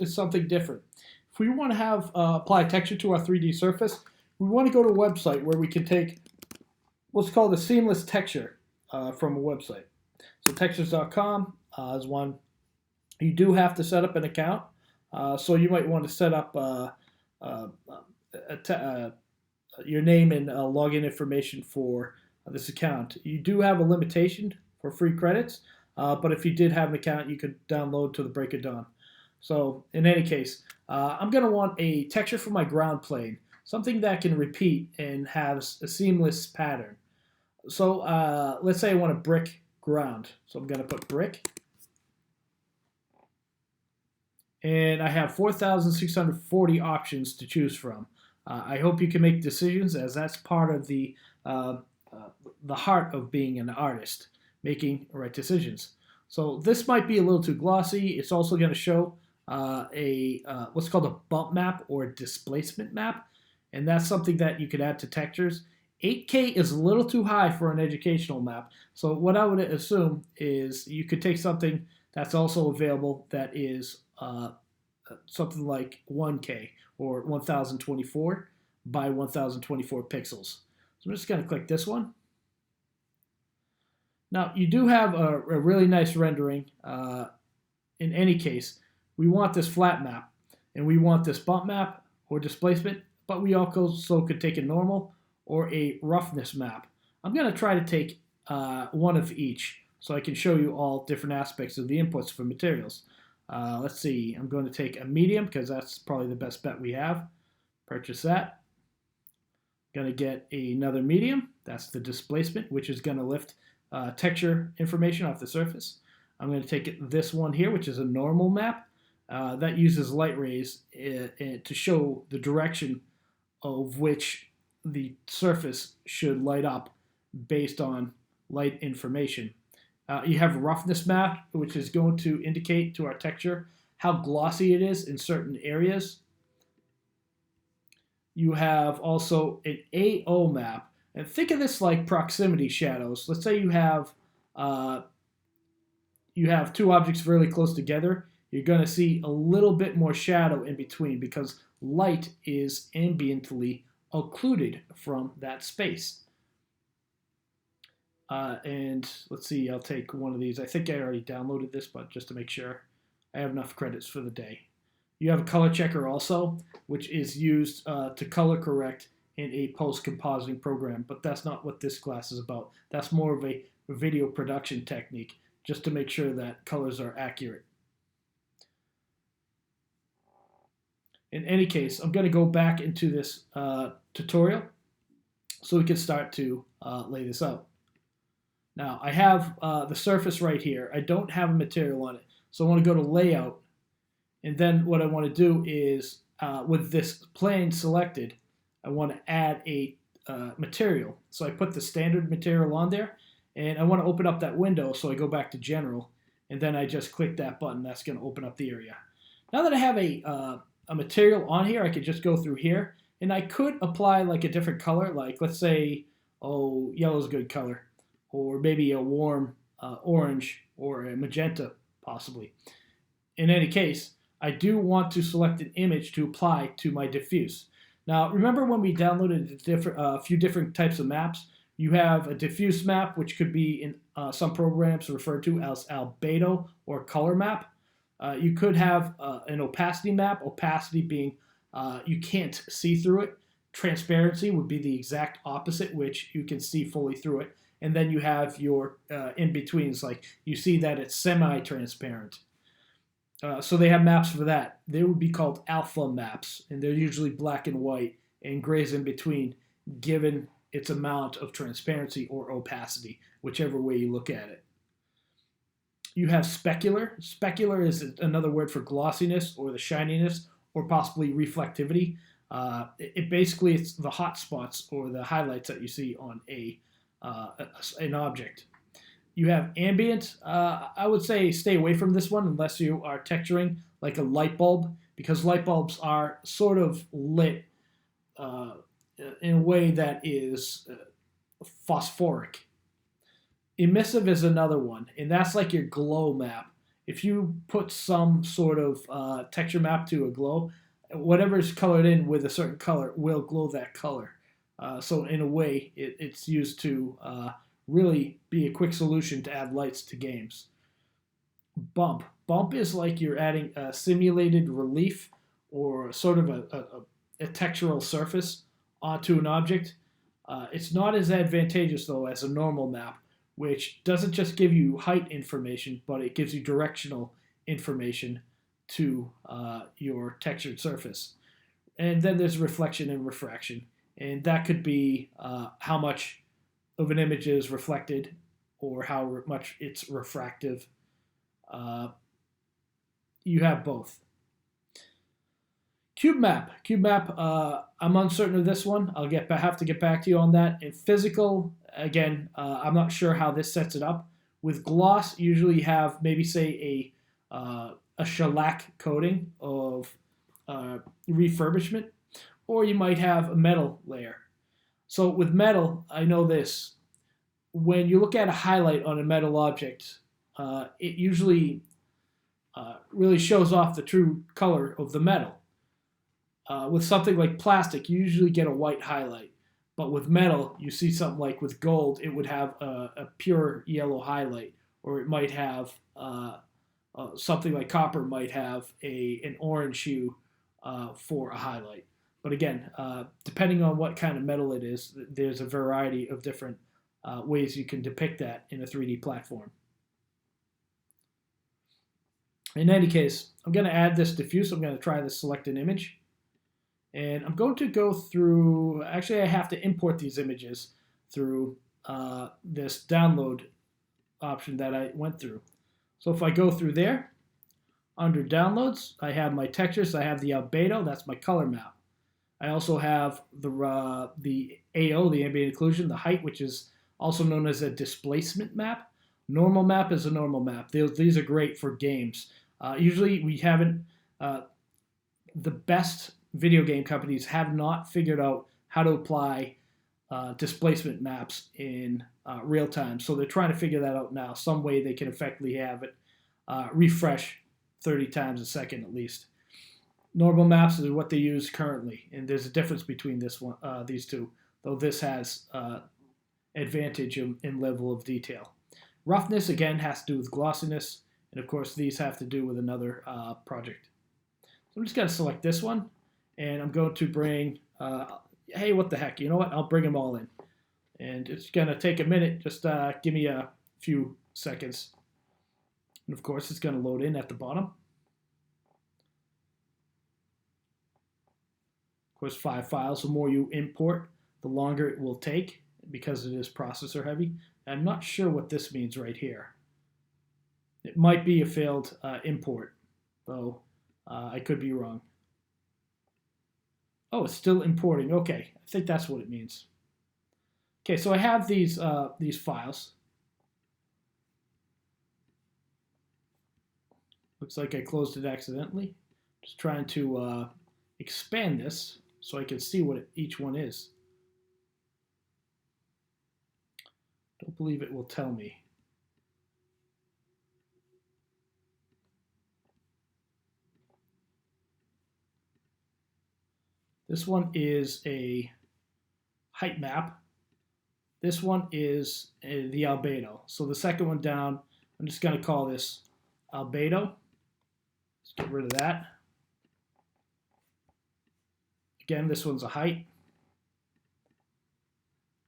is something different. If we want to have apply texture to our 3D surface, we want to go to a website where we can take what's called a seamless texture from a website. So textures.com is one. You do have to set up an account, so you might want to set up uh, your name and login information for this account. You do have a limitation for free credits, but if you did have an account, you could download to the break of dawn. So in any case, I'm going to want a texture for my ground plane, something that can repeat and has a seamless pattern. So let's say I want a brick ground. So I'm going to put brick. And I have 4,640 options to choose from. I hope you can make decisions, as that's part of uh, the heart of being an artist, making right decisions. So this might be a little too glossy. It's also going to show a what's called a bump map or a displacement map, and that's something that you could add to textures. 8K is a little too high for an educational map. So what I would assume is you could take something that's also available that is something like 1K or 1024 by 1024 pixels. So I'm just going to click this one. Now you do have a really nice rendering. In any case, we want this flat map and we want this bump map or displacement, but we also could take a normal or a roughness map. I'm going to try to take one of each so I can show you all different aspects of the inputs for materials. Let's see, I'm going to take a medium because that's probably the best bet we have. Purchase that. Going to get another medium. That's the displacement, which is going to lift texture information off the surface. I'm going to take this one here, which is a normal map. That uses light rays to show the direction of which the surface should light up based on light information. You have roughness map, which is going to indicate to our texture how glossy it is in certain areas. You have also an AO map, and think of this like proximity shadows. Let's say you have two objects really close together. You're going to see a little bit more shadow in between because light is ambiently occluded from that space. And let's see, I'll take one of these. I think I already downloaded this, but just to make sure I have enough credits for the day. You have a color checker also, which is used to color correct in a post-compositing program, but that's not what this class is about. That's more of a video production technique, just to make sure that colors are accurate. In any case, I'm going to go back into this tutorial so we can start to lay this out. Now, I have the surface right here. I don't have a material on it. So I want to go to Layout. And then what I want to do is, with this plane selected, I want to add a material. So I put the standard material on there. And I want to open up that window. So I go back to General. And then I just click that button. That's going to open up the area. Now that I have a material on here, I could just go through here. And I could apply like a different color. Like, let's say, oh, yellow is a good color. Or maybe a warm orange or a magenta, possibly. In any case, I do want to select an image to apply to my diffuse. Now, remember when we downloaded a few different types of maps? You have a diffuse map, which could be in some programs referred to as albedo or color map. You could have an opacity map, opacity being you can't see through it. Transparency would be the exact opposite, which you can see fully through it. And then you have your in-betweens, like you see that it's semi-transparent. So they have maps for that. They would be called alpha maps, and they're usually black and white, and grays in between, given its amount of transparency or opacity, whichever way you look at it. You have specular. Specular is another word for glossiness or the shininess or possibly reflectivity. It basically it's the hot spots or the highlights that you see on an object. You have ambient. I would say stay away from this one unless you are texturing like a light bulb, because light bulbs are sort of lit in a way that is phosphoric. Emissive is another one, and that's like your glow map. if you put some sort of texture map to a glow, whatever is colored in with a certain color will glow that color. So in a way, it's used to really be a quick solution to add lights to games. Bump. Bump is like you're adding a simulated relief or sort of a textural surface onto an object. It's not as advantageous though as a normal map, which doesn't just give you height information, but it gives you directional information to your textured surface. And then there's reflection and refraction, and that could be how much of an image is reflected or how much it's refractive. You have both. Cube map. Cube map. I'm uncertain of this one. Have to get back to you on that. In physical, again, I'm not sure how this sets it up. With gloss, usually you have maybe say a shellac coating of refurbishment, or you might have a metal layer. So with metal, I know this. When you look at a highlight on a metal object, it usually really shows off the true color of the metal. With something like plastic, you usually get a white highlight. But with metal, you see something like with gold, it would have a pure yellow highlight. Or it might have something like copper might have an orange hue for a highlight. But again, depending on what kind of metal it is, there's a variety of different ways you can depict that in a 3D platform. In any case, I'm going to add this diffuse. I'm going to try this select an image. And I'm going to go through, actually I have to import these images through this download option that I went through. So if I go through there, under downloads, I have my textures, I have the albedo, that's my color map. I also have the AO, the ambient occlusion, the height, which is also known as a displacement map. Normal map is a normal map. These are great for games. Usually we haven't, the best video game companies have not figured out how to apply displacement maps in real time. So they're trying to figure that out now. Some way they can effectively have it refresh 30 times a second at least. Normal maps is what they use currently, and there's a difference between these two, though this has advantage in level of detail. Roughness, again, has to do with glossiness, and of course these have to do with another project. So I'm just going to select this one, and I'm going to bring, hey, what the heck, you know what, I'll bring them all in. And it's going to take a minute, just give me a few seconds. And of course it's going to load in at the bottom. Of course, 5 files, the more you import, the longer it will take because it is processor heavy. I'm not sure what this means right here. It might be a failed import, though I could be wrong. Oh, it's still importing. Okay, I think that's what it means. Okay, so I have these files. Looks like I closed it accidentally. Just trying to expand this so I can see what each one is. Don't believe it will tell me. This one is a height map. This one is the albedo. So the second one down, I'm just going to call this albedo. Let's get rid of that. Again, this one's a height.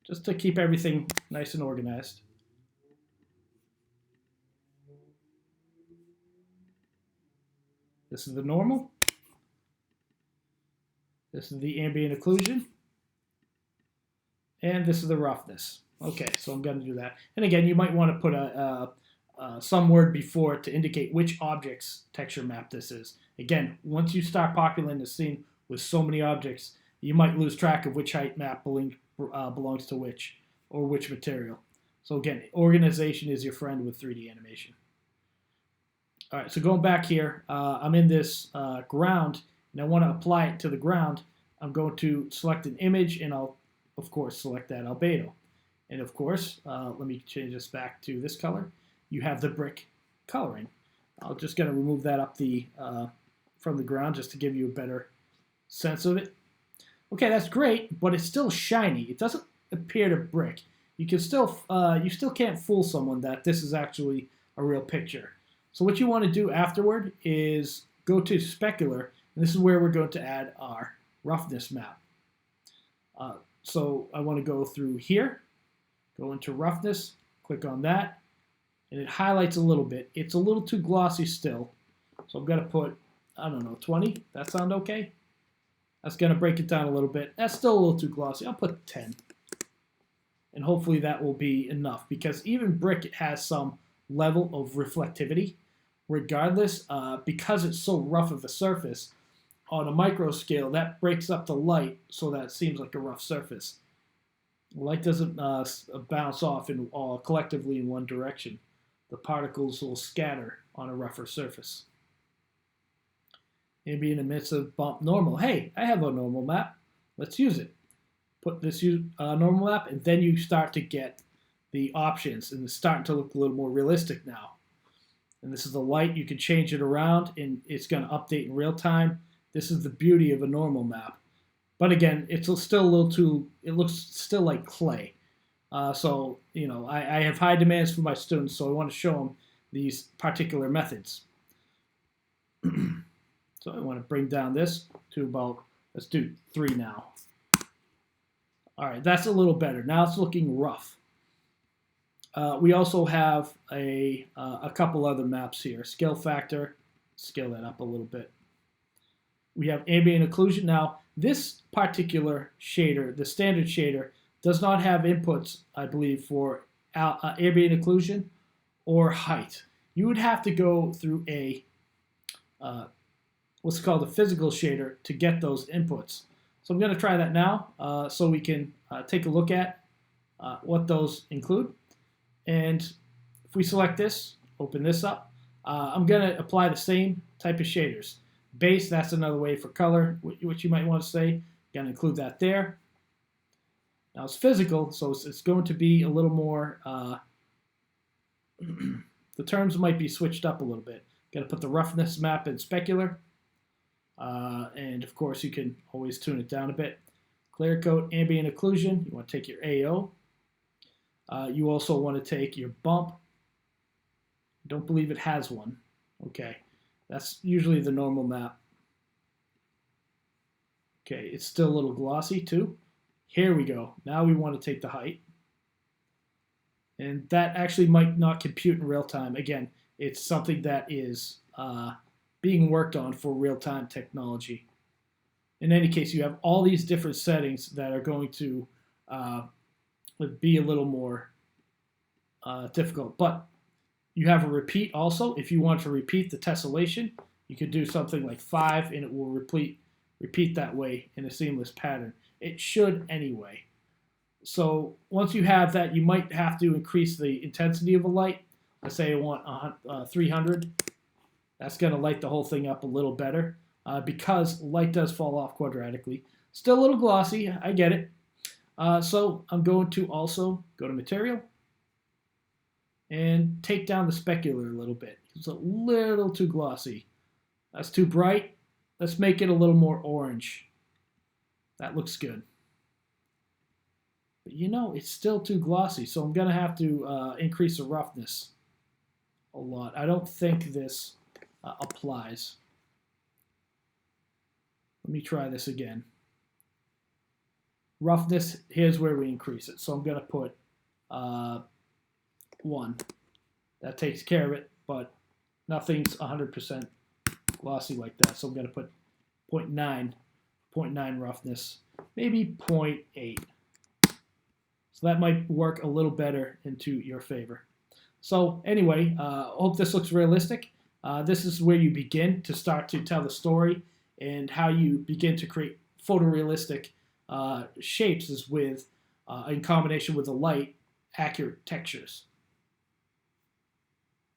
Just to keep everything nice and organized. This is the normal. This is the ambient occlusion. And this is the roughness. Okay, so I'm going to do that. And again, you might want to put some word before it to indicate which object's texture map this is. Again, once you start populating the scene with so many objects, you might lose track of which height map belongs to which, or which material. So again, organization is your friend with 3D animation. All right, so going back here, I'm in this ground, and I want to apply it to the ground. I'm going to select an image, and I'll, of course, select that albedo. And of course, let me change this back to this color. You have the brick coloring. I'm just going to remove that up from the ground just to give you a better sense of it. Okay, that's great, but it's still shiny. It doesn't appear to brick. You still can't fool someone that this is actually a real picture. So what you want to do afterward is go to specular, and this is where we're going to add our roughness map. So I want to go through here, go into roughness, click on that, and it highlights a little bit. It's a little too glossy still, so I'm going to put, I don't know, 20. That sound okay? That's going to break it down a little bit. That's still a little too glossy. I'll put 10. And hopefully that will be enough, because even brick has some level of reflectivity. Regardless, because it's so rough of a surface, on a micro scale, that breaks up the light so that it seems like a rough surface. The light doesn't bounce off collectively in one direction. The particles will scatter on a rougher surface. Ambient emissive bump normal. Hey, I have a normal map. Let's use it. Put this normal map, and then you start to get the options, and it's starting to look a little more realistic now. And this is the light. You can change it around, and it's going to update in real time. This is the beauty of a normal map. But again, it's still a little too, it looks still like clay. So, you know, I have high demands for my students, so I want to show them these particular methods. So I want to bring down this to about, let's do 3 now. All right, that's a little better. Now it's looking rough. We also have a couple other maps here. Scale factor, scale that up a little bit. We have ambient occlusion. Now, this particular shader, the standard shader, does not have inputs, I believe, for ambient occlusion or height. You would have to go through a what's called a physical shader to get those inputs. So I'm going to try that now so we can take a look at what those include. And if we select this, open this up, I'm going to apply the same type of shaders. Base, that's another way for color, what you might want to say. Going to include that there. Now it's physical, so it's going to be a little more, the terms might be switched up a little bit. Going to put the roughness map in specular. And of course you can always tune it down a bit. Clear coat, ambient occlusion, you want to take your AO. You also want to take your bump. I don't believe it has one. Okay, that's usually the normal map. Okay, it's still a little glossy too. Here we go. Now we want to take the height. And that actually might not compute in real time. Again, it's something that is being worked on for real-time technology. In any case, you have all these different settings that are going to be a little more difficult. But you have a repeat also. If you want to repeat the tessellation, you could do something like 5, and it will repeat that way in a seamless pattern. It should anyway. So once you have that, you might have to increase the intensity of a light. Let's say I want 300. That's going to light the whole thing up a little better because light does fall off quadratically. Still a little glossy, I get it. So I'm going to also go to Material and take down the specular a little bit. It's a little too glossy. That's too bright. Let's make it a little more orange. That looks good. But you know, it's still too glossy, so I'm going to have to increase the roughness a lot. I don't think this applies. Let me try this again. Roughness, here's where we increase it. So I'm going to put 1. That takes care of it, but nothing's 100% glossy like that. So I'm going to put 0.9 roughness, maybe 0.8. So that might work a little better into your favor. So anyway, hope this looks realistic. This is where you begin to start to tell the story, and how you begin to create photorealistic shapes is with, in combination with the light, accurate textures.